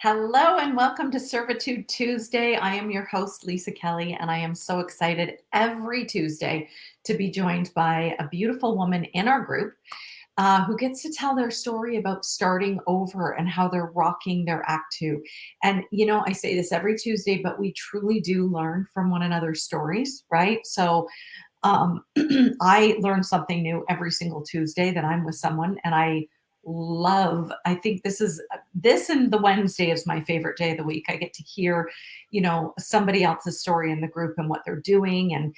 Hello and welcome to Servitude Tuesday. I am your host, Lisa Kelly, and I am so excited every Tuesday to be joined by a beautiful woman in our group who gets to tell their story about starting over and how they're rocking their act two. And, I say this every Tuesday, but we truly do learn from one another's stories, right? So I learn something new every single Tuesday that I'm with someone, and I think this and the Wednesday is my favorite day of the week. I get to hear, somebody else's story in the group and what they're doing and,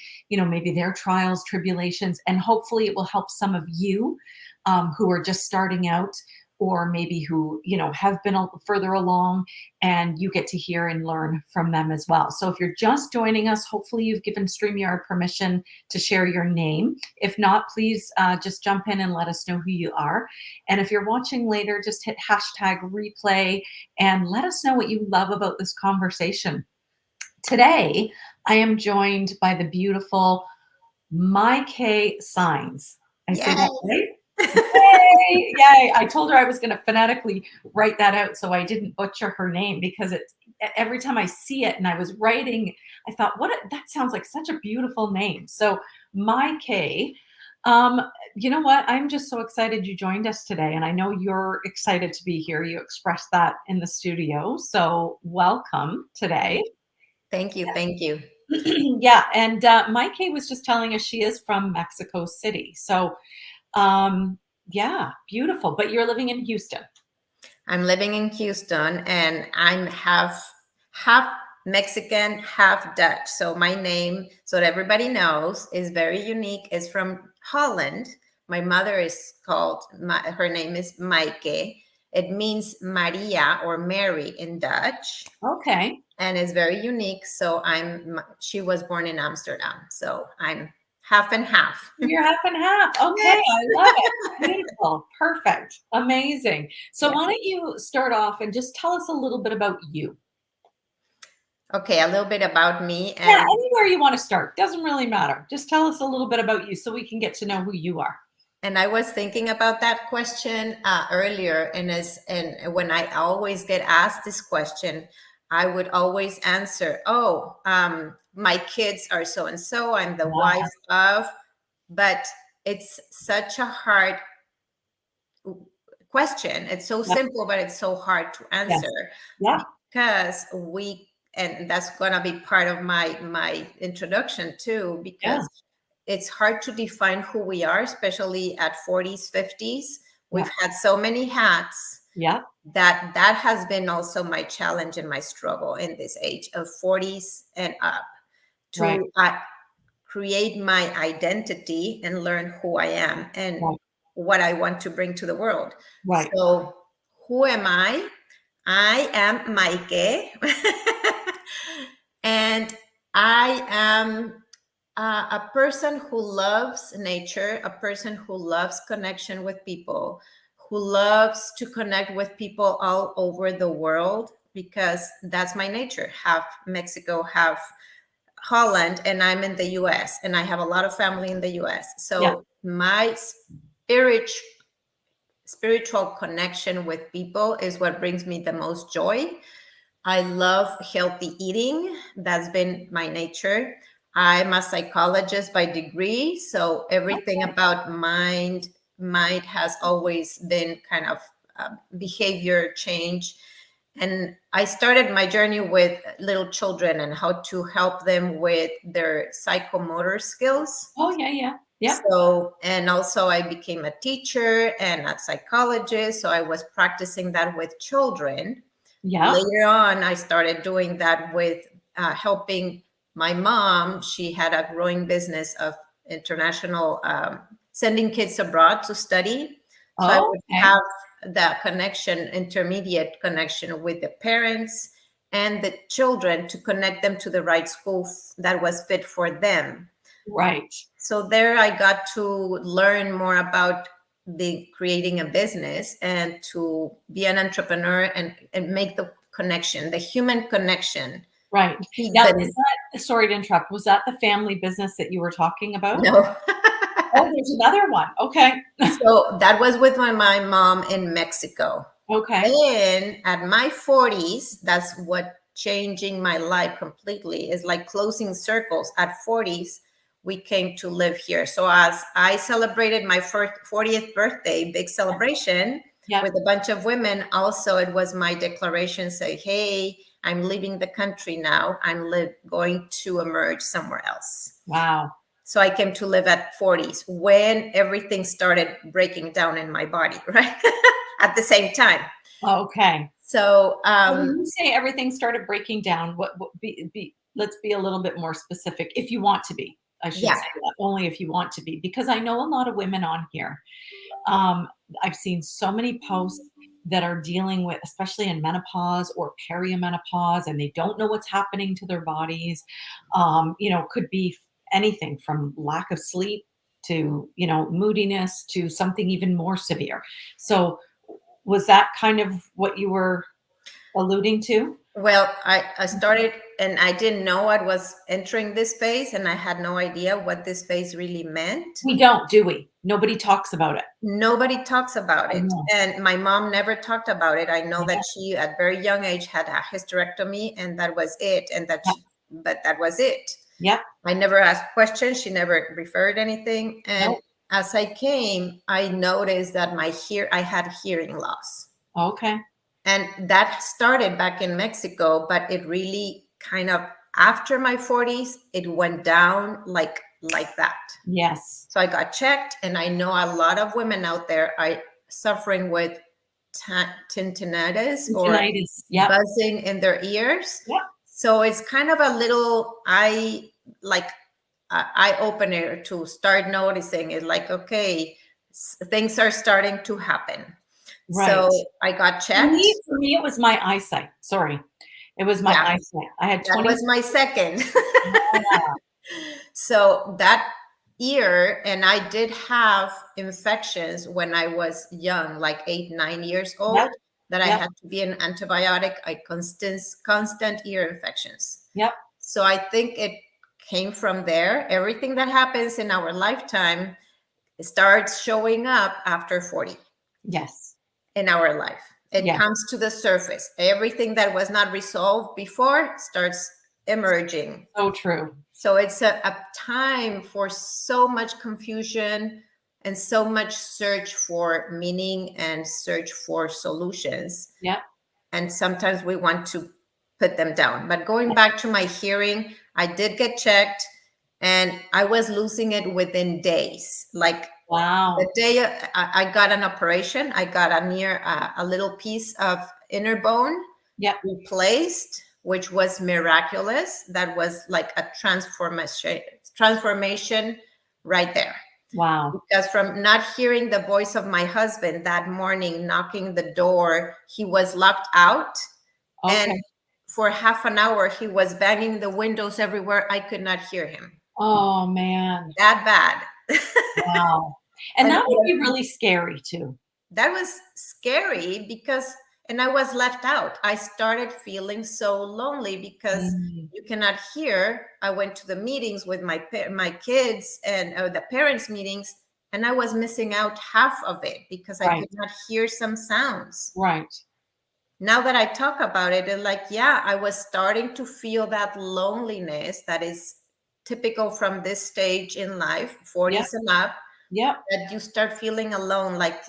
maybe their trials, tribulations, and hopefully it will help some of you who are just starting out or maybe who, have been further along, and you get to hear and learn from them as well. So if you're just joining us, hopefully you've given StreamYard permission to share your name. If not, please just jump in and let us know who you are. And if you're watching later, just hit hashtag replay and let us know what you love about this conversation. Today, I am joined by the beautiful Maaike Signs. I say that right? Yay! Yay! I told her I was going to phonetically write that out so I didn't butcher her name, because it's every time I see it and I was writing, I thought, that sounds like such a beautiful name. So Maaike, you know what? I'm just so excited you joined us today, and I know you're excited to be here. You expressed that in the studio, so welcome today. Thank you. Thank you. Yeah, and Maaike was just telling us she is from Mexico City. So yeah, beautiful. But you're living in Houston. I'm living in Houston, and I'm half Mexican, half Dutch. So my name, so that everybody knows, is very unique. It's from Holland. My mother is her name is Maaike. It means Maria or Mary in Dutch. Okay. And it's very unique. So she was born in Amsterdam. So I'm half and half. You're half and half. Okay, I love it. Beautiful. Perfect. Amazing. So why don't you start off and just tell us a little bit about you? Okay, a little bit about me. And yeah, anywhere you want to start. Doesn't really matter. Just tell us a little bit about you so we can get to know who you are. And I was thinking about that question earlier, and when I always get asked this question, I would always answer, my kids are so and so, I'm the wife of, but it's such a hard question. It's so simple, but it's so hard to answer. Yeah. Because and that's gonna be part of my introduction too, because it's hard to define who we are, especially at 40s, 50s. We've had so many hats. Yeah. That has been also my challenge and my struggle in this age of 40s and up to create my identity and learn who I am and what I want to bring to the world. Right. So who am I? I am Maaike. And I am a person who loves nature, a person who loves connection with people, who loves to connect with people all over the world, because that's my nature. Half Mexico, half Holland, and I'm in the US, and I have a lot of family in the US. So my spiritual connection with people is what brings me the most joy. I love healthy eating. That's been my nature. I'm a psychologist by degree, so everything about mind has always been kind of behavior change. And I started my journey with little children and how to help them with their psychomotor skills. Oh, yeah. So, and also I became a teacher and a psychologist. So I was practicing that with children. Yeah. Later on, I started doing that with helping my mom. She had a growing business of international, sending kids abroad to study. So I would have that connection, intermediate connection with the parents and the children to connect them to the right school that was fit for them. Right. So there I got to learn more about creating a business and to be an entrepreneur and make the connection, the human connection. Right. Now, sorry to interrupt. Was that the family business that you were talking about? No. Oh, there's another one. Okay. So that was with my mom in Mexico. Okay. Then at my 40s, that's what changing my life completely is like closing circles. At 40s, we came to live here. So as I celebrated my first 40th birthday, big celebration Yeah. with a bunch of women, also it was my declaration say, hey, I'm leaving the country now. I'm going to emerge somewhere else. Wow. So I came to live at 40s when everything started breaking down in my body, right? At the same time. Okay. So When you say everything started breaking down, what let's be a little bit more specific if you want to be. I should yeah, say that only if you want to be, because I know a lot of women on here. Um, I've seen so many posts that are dealing with, especially in menopause or perimenopause, and they don't know what's happening to their bodies. Could be anything from lack of sleep to, moodiness to something even more severe. So, was that kind of what you were alluding to? well, I started and I didn't know I was entering this phase and I had no idea what this phase really meant. We don't, do we? Nobody talks about it. Nobody talks about I it. know. And my mom never talked about it. I know Yeah, that she, at very young age, had a hysterectomy and that was it. yeah, But that was it. yeah. I never asked questions. She never referred anything. And Nope. as I came, I noticed that I had hearing loss. Okay. And that started back in Mexico, but it really kind of after my 40s, it went down like that. Yes. So I got checked, and I know a lot of women out there are suffering with tinnitus or Tinnitus. Yep. buzzing in their ears. Yep. So it's kind of a little eye opener to start noticing it. Like, okay, things are starting to happen. Right. So I got For checked. me, for me, it was my eyesight. Sorry. It was my Yeah, eyesight. I had that 20. was my second. Yeah. So that year, and I did have infections when I was young, like 8, 9 years Yep. old, that I Yep. had to be an antibiotic. I constant ear infections. Yep. So I think it came from there. Everything that happens in our lifetime starts showing up after 40 Yes. in our life. It Yes. comes to the surface. Everything that was not resolved before starts emerging. So true. So it's a time for so much confusion and so much search for meaning and search for solutions. Yep. And sometimes we want to put them down. But going back to my hearing, I did get checked and I was losing it within days. Like the Wow. day I got an operation, I got a little piece of inner bone Yep. replaced, which was miraculous. That was like a transformation right there. Wow. Because from not hearing the voice of my husband that morning knocking the door, he was locked out. And Okay. for half an hour, he was banging the windows everywhere. I could not hear him. Oh, man. That bad. Wow. And And that would be really scary too. that was scary because, and I was left out. I started feeling so lonely because Mm. you cannot hear. I went to the meetings with my kids and the parents meetings, and I was missing out half of it because I Right. could not hear some sounds. Right. Now that I talk about it, it's like, yeah, I was starting to feel that loneliness that is typical from this stage in life, Yep. 40s and up, Yep. that you start feeling alone, like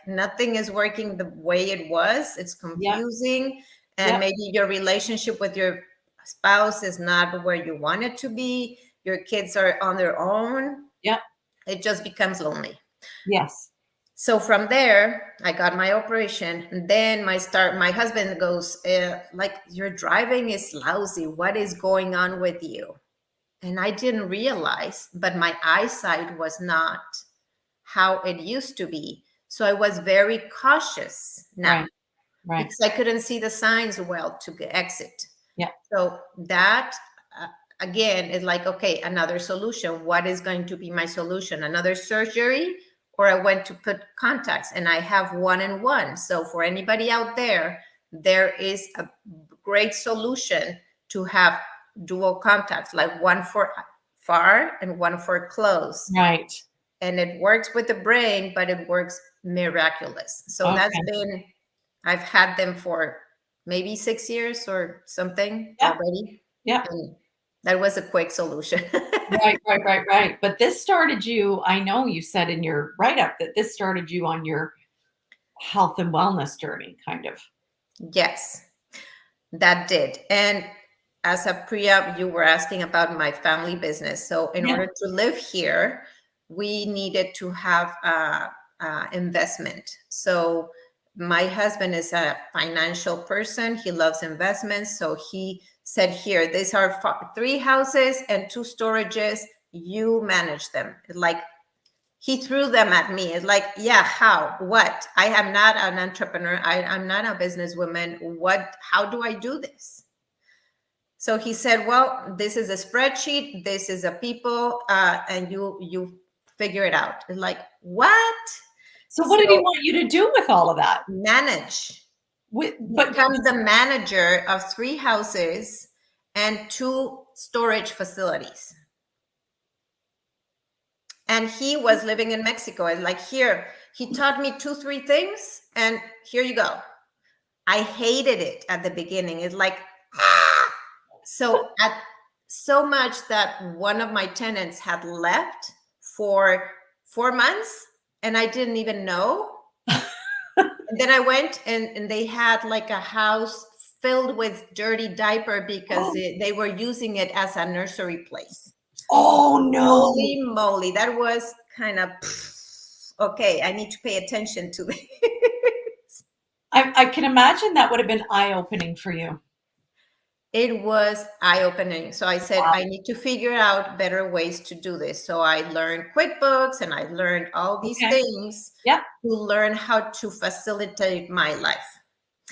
nothing is working the way it was. It's Yep. confusing, and Yep. maybe your relationship with your spouse is not where you want it to be. Your kids are on their own. Yep. It just becomes lonely. Yes. So from there, I got my operation, and then my husband goes, like, your driving is lousy. What is going on with you? And I didn't realize, but my eyesight was not how it used to be. So I was very cautious now Right. Right. because I couldn't see the signs well to exit. Yeah. So that again is like, okay, another solution. What is going to be my solution? Another surgery? Or I went to put contacts, and I have 1-in-1. So for anybody out there, there is a great solution to have dual contacts, like one for far and one for close. Right. And it works with the brain, but it works miraculous. So that's Okay. been I've had them for maybe 6 years or something Yeah. already. Yeah. And that was a quick solution. Right. But this started you, I know you said in your write-up that this started you on your health and wellness journey, kind of. Yes, that did. And as a pre-op, you were asking about my family business. So in Yeah. order to live here, we needed to have investment. So my husband is a financial person. He loves investments. So he said, here, these are 3 houses and 2 storages. You manage them. Like, he threw them at me. It's like, yeah, how? What? I am not an entrepreneur. I'm not a businesswoman. How do I do this? So he said, well, this is a spreadsheet. This is a people, and you figure it out. It's like, what? So what did he want you to do with all of that? Manage. But Become the manager of 3 houses and 2 storage facilities. And he was living in Mexico. And like, here, he taught me 2, 3 things, and here you go. I hated it at the beginning. It's like, so much that one of my tenants had left for 4 months, and I didn't even know. And then I went, and they had like a house filled with dirty diaper because they were using it as a nursery place. Oh no. Holy moly, that was kind of okay. I need to pay attention to this. I can imagine that would have been eye-opening for you. It was eye-opening. So I said, I need to figure out better ways to do this. So I learned QuickBooks, and I learned all these things Yep. to learn how to facilitate my life.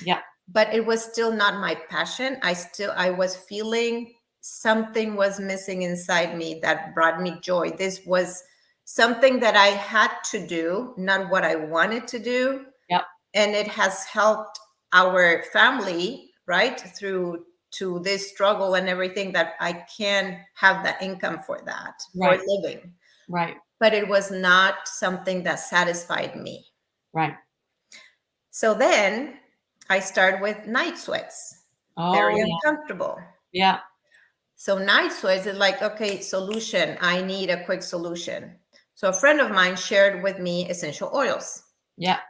Yeah. But it was still not my passion. I was feeling something was missing inside me that brought me joy. This was something that I had to do, not what I wanted to do. Yep. And it has helped our family, right, through to this struggle and everything, that I can have the income for that, for living. Right. But it was not something that satisfied me. Right. So then I started with night sweats. Very uncomfortable. Yeah. So night sweats is like, okay, solution. I need a quick solution. So a friend of mine shared with me essential oils. Yeah.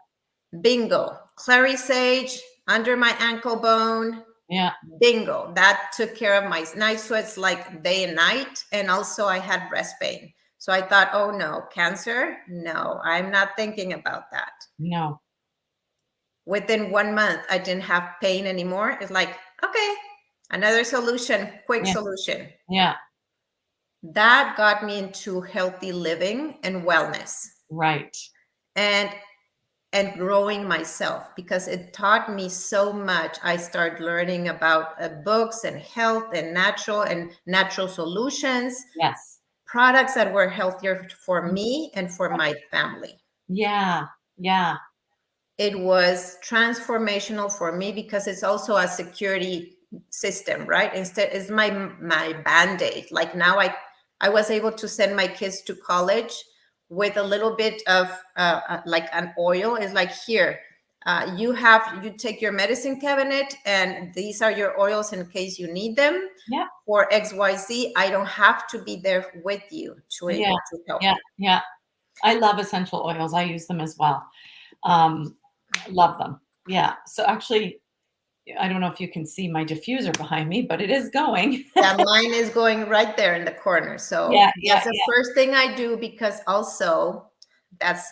Bingo. Clary sage under my ankle bone. Yeah. Bingo. That took care of my night sweats like day and night. And also I had breast pain. So I thought, oh no, cancer? No, I'm not thinking about that. No. Within 1 month, I didn't have pain anymore. It's like, okay, another solution, quick solution. Yeah. That got me into healthy living and wellness. Right. And growing myself, because it taught me so much. I started learning about books and health and natural solutions. Yes. Products that were healthier for me and for my family. Yeah. Yeah. It was transformational for me because it's also a security system, right? Instead, it's my Band-Aid. Like now I was able to send my kids to college with a little bit of like an oil. Is like, here, you take your medicine cabinet, and these are your oils in case you need them. Yeah. For XYZ, I don't have to be there with you to able to help you. Yeah. I love essential oils. I use them as well. Love them. Yeah. So actually, I don't know if you can see my diffuser behind me, but it is going. Yeah, mine is going right there in the corner. So that's the first thing I do, because also that's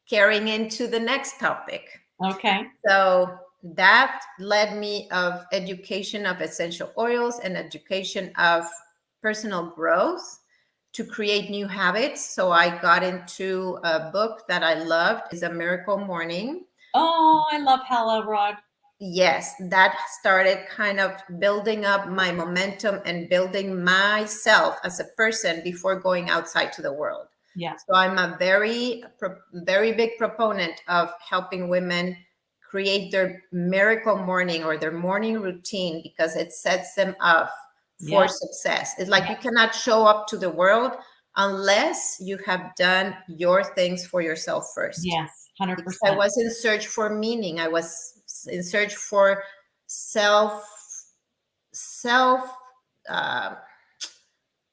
carrying into the next topic. Okay. So that led me of education of essential oils and education of personal growth to create new habits. So I got into a book that I loved, is A Miracle Morning. Oh, I love Hello Rod. Yes, that started kind of building up my momentum and building myself as a person before going outside to the world. Yeah. So I'm a very big proponent of helping women create their miracle morning or their morning routine, because it sets them up for success. It's like you cannot show up to the world unless you have done your things for yourself first. Yes, 100%. Because I was in search for meaning. I was in search for self uh,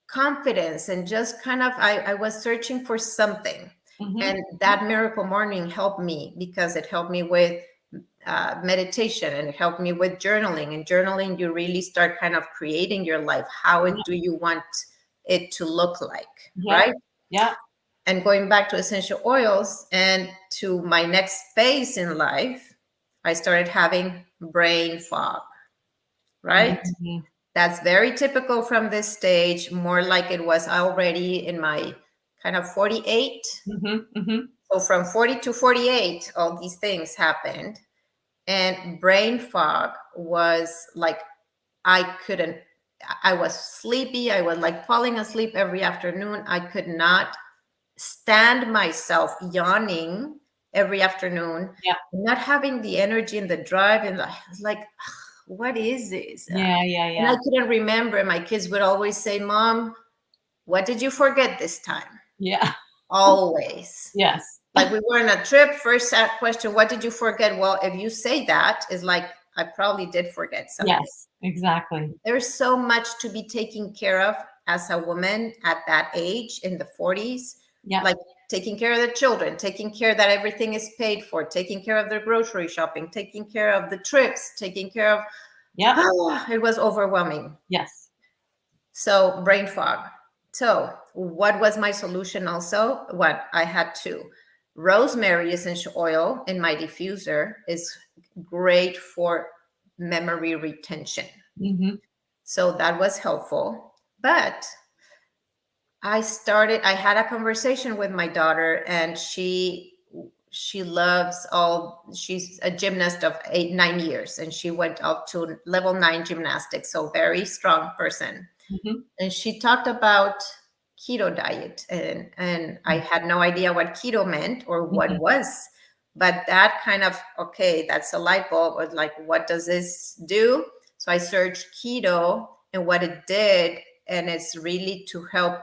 confidence, and just kind of I was searching for something. And that miracle morning helped me, because it helped me with meditation, and it helped me with journaling. And journaling, you really start kind of creating your life. How do you want it to look like, right? Yeah. And going back to essential oils and to my next phase in life, I started having brain fog, right? That's very typical from this stage, more like it was already in my kind of 48. So from 40 to 48, all these things happened. And brain fog was like, I was sleepy. I was like falling asleep every afternoon. I could not stand myself yawning every afternoon, not having the energy and the drive. And I was like, what is this? And I couldn't remember. My kids would always say, Mom, what did you forget this time? Yeah. Always. Yes. Like we were on a trip, first question, what did you forget? Well, if you say that, is like, I probably did forget something. Yes, exactly. There's so much to be taken care of as a woman at that age, in the 40s. Like taking care of the children, taking care that everything is paid for, taking care of their grocery shopping, taking care of the trips, taking care of, it was overwhelming. Yes. So brain fog. So what was my solution also? What I had to, rosemary essential oil in my diffuser is great for memory retention. So that was helpful. But I had a conversation with my daughter, and she's a gymnast of 8-9 years, and she went up to level 9 gymnastics. So very strong person. And she talked about keto diet, and I had no idea what keto meant or what was, but that kind of, okay, that's a light bulb. Was like, what does this do? So I searched keto and what it did, and it's really to help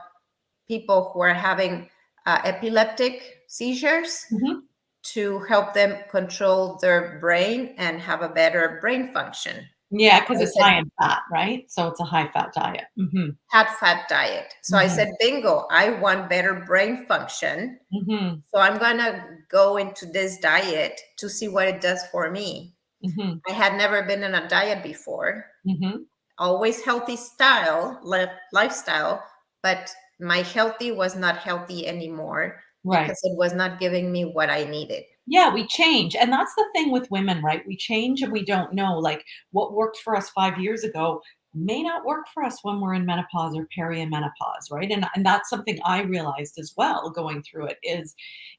people who are having epileptic seizures, to help them control their brain and have a better brain function. Yeah, because it's high in fat, right? So it's a high fat diet. Fat diet. So I said, bingo, I want better brain function. So I'm going to go into this diet to see what it does for me. I had never been in a diet before. Always healthy lifestyle, but my healthy was not healthy anymore, because it was not giving me what I needed. Yeah, we change. And that's the thing with women, right? We change and we don't know. Like what worked for us 5 years ago may not work for us when we're in menopause or perimenopause, right? And that's something I realized as well going through it is,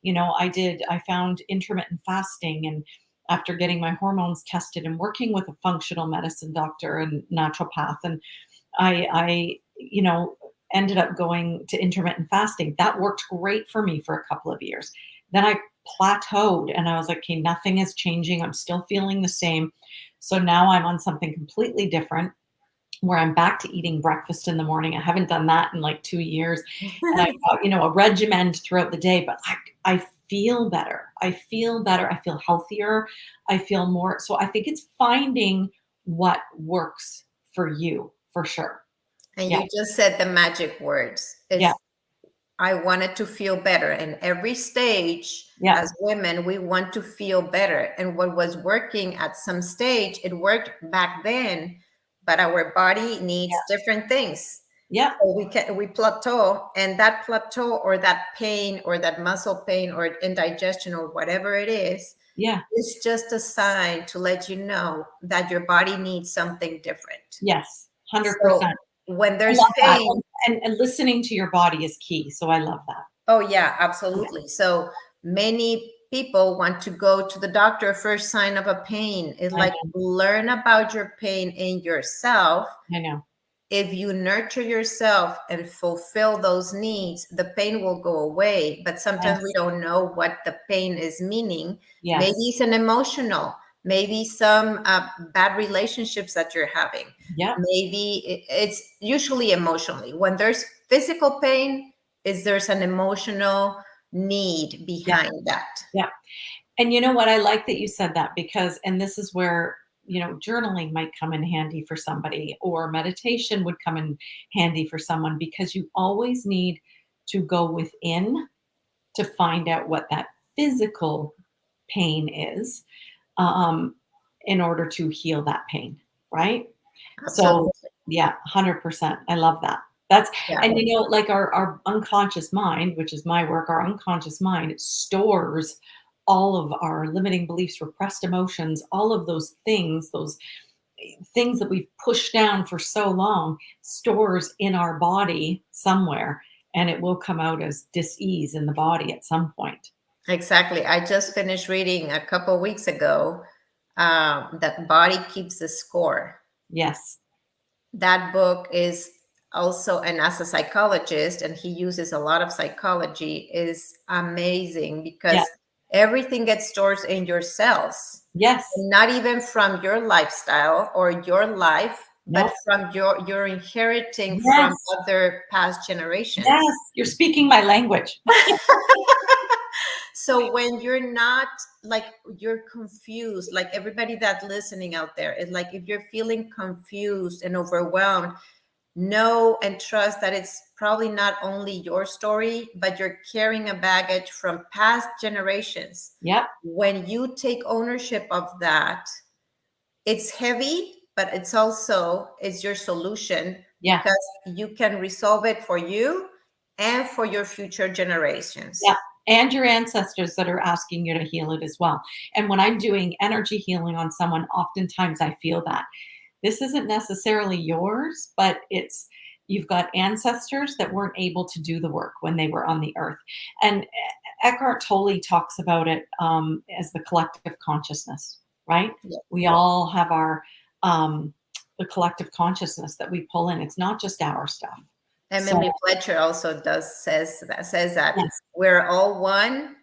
I found intermittent fasting, and after getting my hormones tested and working with a functional medicine doctor and naturopath, and I ended up going to intermittent fasting. That worked great for me for a couple of years. Then I plateaued and I was like, okay, nothing is changing. I'm still feeling the same. So now I'm on something completely different, where I'm back to eating breakfast in the morning. I haven't done that in like 2 years. And I've got, a regimen throughout the day, but I feel better. I feel better. I feel healthier. I feel more. So I think it's finding what works for you, for sure. And you just said the magic words. I wanted to feel better. And every stage, as women, we want to feel better. And what was working at some stage, it worked back then, but our body needs different things. So we plateau, and that plateau or that pain or that muscle pain or indigestion or whatever it is, it's just a sign to let you know that your body needs something different. Yes, 100%. So when there's pain, and listening to your body is key. So I love that. Oh yeah, absolutely. So many people want to go to the doctor first sign of a pain. It's like, learn about your pain in yourself. I know. If you nurture yourself and fulfill those needs, the pain will go away. But sometimes we don't know what the pain is meaning. Maybe it's an emotional, maybe some bad relationships that you're having. Maybe it's usually emotionally. When there's physical pain, there's an emotional need behind that. And you know what? I like that you said that because, and this is where, journaling might come in handy for somebody, or meditation would come in handy for someone, because you always need to go within to find out what that physical pain is, um, in order to heal that pain, right? So, Absolutely. yeah, 100%. I love that. That's Yeah. and like our unconscious mind, which is my work, our unconscious mind stores all of our limiting beliefs, repressed emotions, all of those things that we've pushed down for so long, stores in our body somewhere, and it will come out as dis-ease in the body at some point. Exactly. I just finished reading a couple weeks ago that Body Keeps the Score. Yes. That book is also, and as a psychologist, and he uses a lot of psychology, is amazing Yeah. because everything gets stored in your cells, Yes. not even from your lifestyle or your life, No. but from you're inheriting from Yes. other past generations. Yes. You're speaking my language. So when you're not, like, you're confused, like everybody that's listening out there is like, if you're feeling confused and overwhelmed, know and trust that it's probably not only your story, but you're carrying a baggage from past generations. Yep. When you take ownership of that, it's heavy, but it's your solution, Yeah. because you can resolve it for you and for your future generations. Yeah. And your ancestors that are asking you to heal it as well. And when I'm doing energy healing on someone, oftentimes I feel that this isn't necessarily yours, but you've got ancestors that weren't able to do the work when they were on the earth. And Eckhart Tolle talks about it, as the collective consciousness, right? Yeah. We all have um, the collective consciousness that we pull in. It's not just our stuff. So, Emily Fletcher also says that yes, we're all one.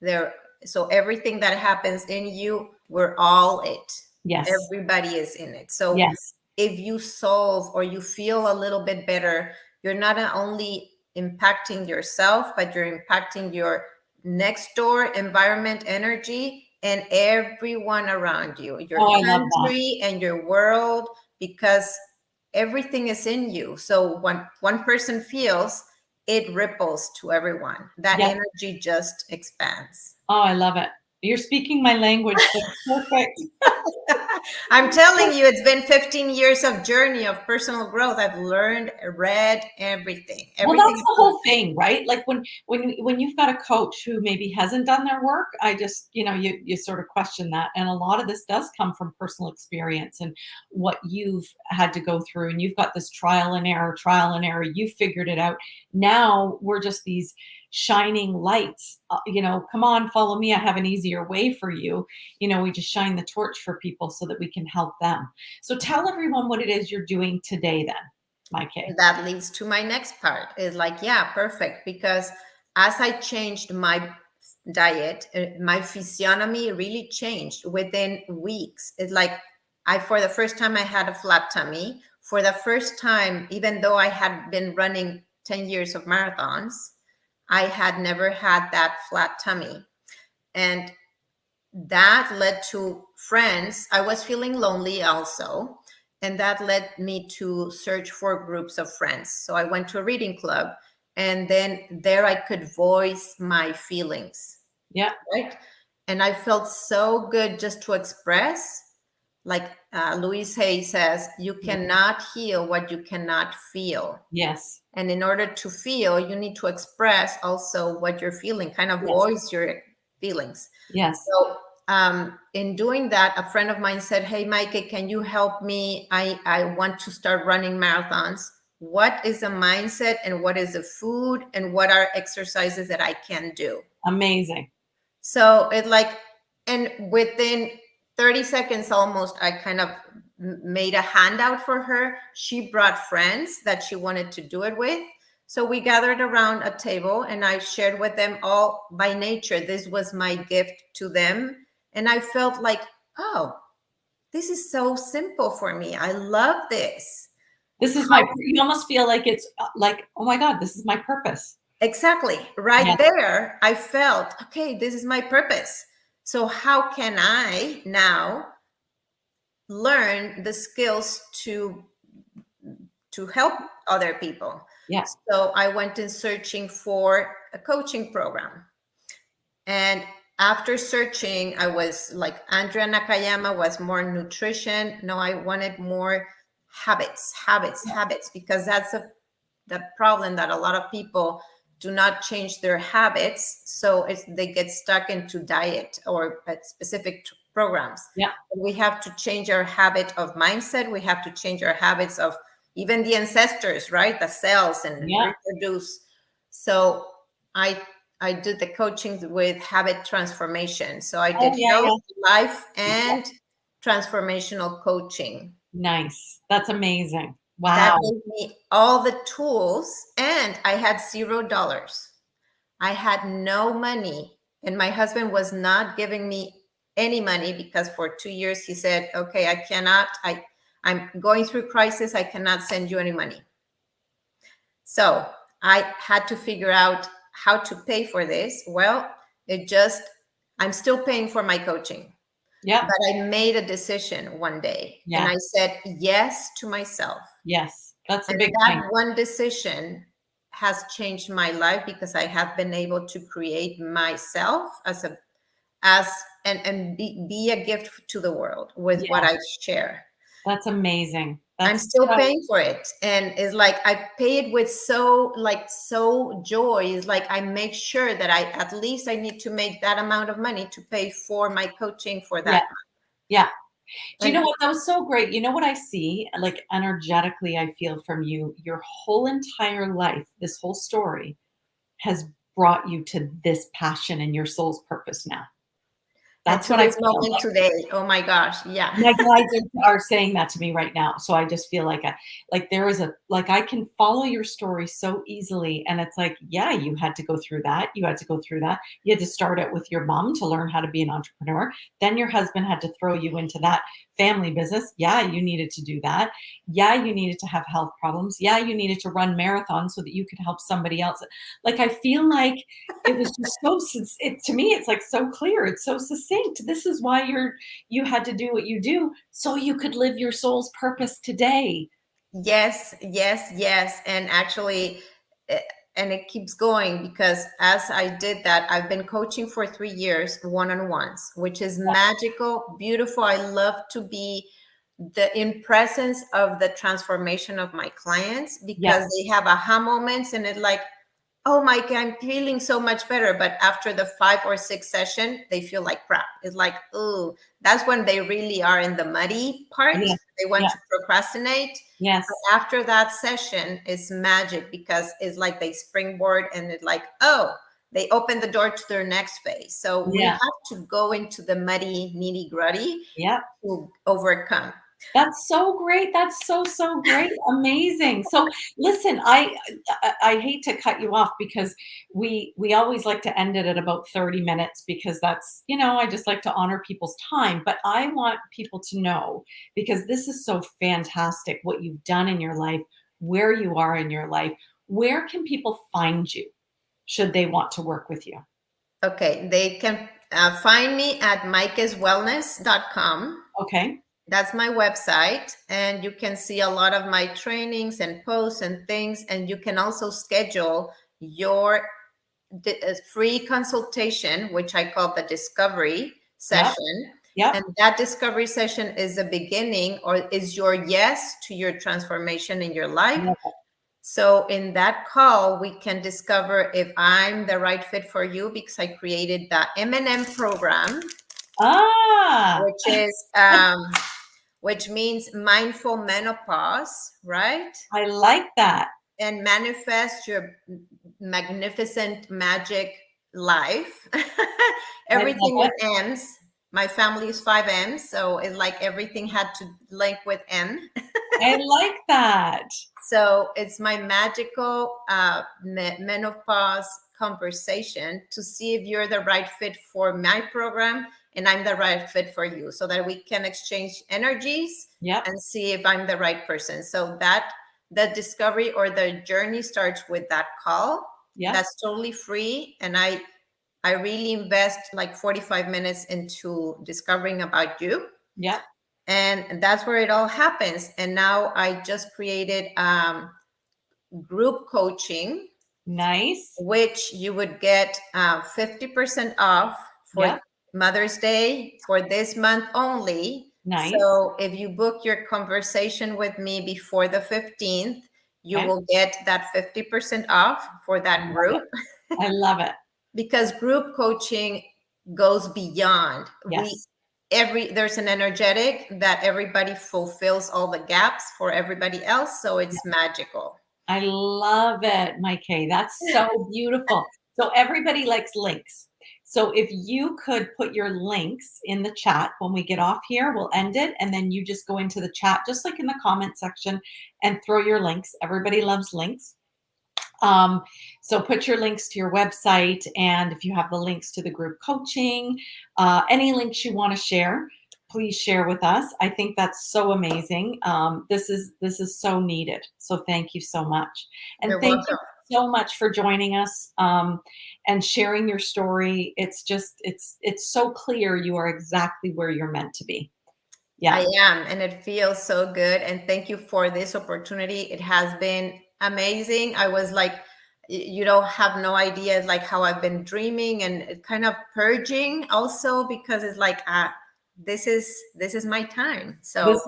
There, so everything that happens in you, we're all it. yes, Everybody is in it. So yes, if you solve or you feel a little bit better, you're not only impacting yourself, but you're impacting your next door environment, energy, and everyone around you, your oh, I love that. country and your world, because everything is in you. So when one person feels, it ripples to everyone. That Yep. energy just expands. Oh, I love it. You're speaking my language. That's perfect. I'm telling you, it's been 15 years of journey of personal growth. I've learned, read everything. Well, that's Everything. the whole thing, right? Like when you've got a coach who maybe hasn't done their work, I just, you sort of question that. And a lot of this does come from personal experience and what you've had to go through. And you've got this trial and error. You figured it out. Now we're just these shining lights. Come on, follow me. I have an easier way for you. We just shine the torch for people so that we can help them. So tell everyone what it is you're doing today then, Maaike. That leads to my next part, is like, yeah, perfect. Because as I changed my diet, my physiognomy really changed within weeks. It's like, for the first time, I had a flat tummy. For the first time, even though I had been running 10 years of marathons, I had never had that flat tummy. And that led to friends. I was feeling lonely also. And that led me to search for groups of friends. So I went to a reading club, and then there I could voice my feelings. Yeah. Right. And I felt so good just to express. Like Louise Hay says, you cannot heal what you cannot feel. Yes. And in order to feel, you need to express also what you're feeling, kind of Yes. voice your feelings. Yes. So in doing that, a friend of mine said, hey, Maaike, can you help me? I want to start running marathons. What is a mindset, and what is the food, and what are exercises that I can do? Amazing. So and within 30 seconds almost, I kind of made a handout for her. She brought friends that she wanted to do it with. So we gathered around a table, and I shared with them all. By nature, this was my gift to them. And I felt like, oh, this is so simple for me. I love this. This is you almost feel like it's like, oh my God, this is my purpose. Exactly. Right Yeah. there, I felt, okay, this is my purpose. So how can I now learn the skills to help other people? Yeah. So I went in searching for a coaching program. And after searching, I was like, Andrea Nakayama was more nutrition. No, I wanted more habits, because that's the problem, that a lot of people do not change their habits. So they get stuck into diet or specific programs. Yeah. We have to change our habit of mindset. We have to change our habits of even the ancestors, right? The cells and Yeah. reproduce. So I I did the coaching with habit transformation. So I Oh, did yeah, health, yeah. life, and transformational coaching. Nice. That's amazing. That Wow. gave me all the tools, and I had $0. I had no money, and my husband was not giving me any money because for 2 years he said, "Okay, I cannot. I'm going through crisis. I cannot send you any money." So I had to figure out how to pay for this. Well, I'm still paying for my coaching, Yeah. but I made a decision one day and Yeah. I said yes to myself. Yes. That's a And big thing. that one decision has changed my life because I have been able to create myself and be a gift to the world with what Yeah. I share. That's amazing. I'm That's still so, paying for it. And it's like I pay it with so joy. It's like I make sure that at least I need to make that amount of money to pay for my coaching for yeah. that Yeah. Do you month. know And what? That was so great. You know what I see? Like energetically, I feel from you, your whole entire life, this whole story has brought you to this passion and your soul's purpose now. and That's to what I this feel moment like. today, oh my gosh, yeah. My guides are saying that to me right now. So I just feel like there is like I can follow your story so easily. And it's like, yeah, you had to go through that. You had to go through that. You had to start it with your mom to learn how to be an entrepreneur. Then your husband had to throw you into that family business. Yeah, you needed to do that. Yeah, you needed to have health problems. Yeah, you needed to run marathons so that you could help somebody else. Like I feel like it was just to me, it's like so clear. It's so succinct. This is why you had to do what you do so you could live your soul's purpose today. Yes, yes, yes. And actually, eh, and it keeps going because as I did that, I've been coaching for 3 years, one-on-ones, which is magical, beautiful. I love to be in presence of the transformation of my clients because Yes. they have aha moments and it's like, oh my God, I'm feeling so much better. But after the 5 or 6 session, they feel like crap. It's like, oh, that's when they really are in the muddy part. Yeah. They want Yeah. to procrastinate. Yes. But after that session, it's magic because it's like they springboard and it's like, oh, they open the door to their next phase. So we Yeah. have to go into the muddy, nitty gritty Yeah. to overcome. That's so great. That's so, so great. Amazing. So listen, I hate to cut you off because we always like to end it at about 30 minutes because that's, I just like to honor people's time. But I want people to know because this is so fantastic what you've done in your life, where you are in your life. Where can people find you should they want to work with you? Okay, they can find me at maikeswellness.com. Okay. That's my website, and you can see a lot of my trainings and posts and things. And you can also schedule your free consultation, which I call the discovery Yep. session. Yep. And that discovery session is the beginning or is your yes to your transformation in your life. Yep. So in that call, we can discover if I'm the right fit for you because I created the M&M program, Ah, which means mindful menopause, right? I like that. And manifest your magnificent magic life. I love Everything with it. M's. My family is 5 M's, so it's like everything had to link with M. I like that. So it's my magical menopause conversation to see if you're the right fit for my program and I'm the right fit for you so that we can exchange energies Yep. and see if I'm the right person. So that the discovery or the journey starts with that call. Yep. That's totally free. And I I really invest like 45 minutes into discovering about you. Yep. And that's where it all happens. And now I just created group coaching, Nice. which you would get 50% off for Yep. Mother's Day for this month only. Nice. So if you book your conversation with me before the 15th, you Okay. will get that 50% off for that group. I love it. Because group coaching goes beyond. Yes. There's an energetic that everybody fulfills all the gaps for everybody else, so it's magical. I love it, Maaike. That's so beautiful. So everybody likes links. So if you could put your links in the chat when we get off here, we'll end it. And then you just go into the chat, just like in the comment section, and throw your links. Everybody loves links. So put your links to your website. And if you have the links to the group coaching, any links you want to share, please share with us. I think that's so amazing. This is so needed. So thank you so much. And You're thank welcome. you so much for joining us and sharing your story. It's so clear you are exactly where you're meant to be. Yeah. I am, and it feels so good. And thank you for this opportunity. It has been amazing. I was like, you don't have no idea like how I've been dreaming and kind of purging also, because it's like this is my time. So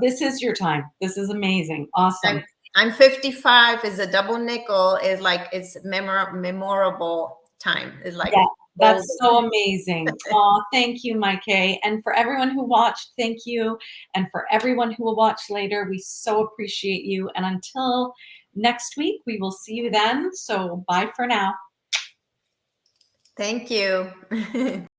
this is your time. This is amazing. Awesome. I'm 55. Is a double nickel. Is like it's memorable time. It's like that's so amazing. Oh, thank you, Maaike. And for everyone who watched, thank you. And for everyone who will watch later, we so appreciate you. And until next week, we will see you then. So bye for now. Thank you.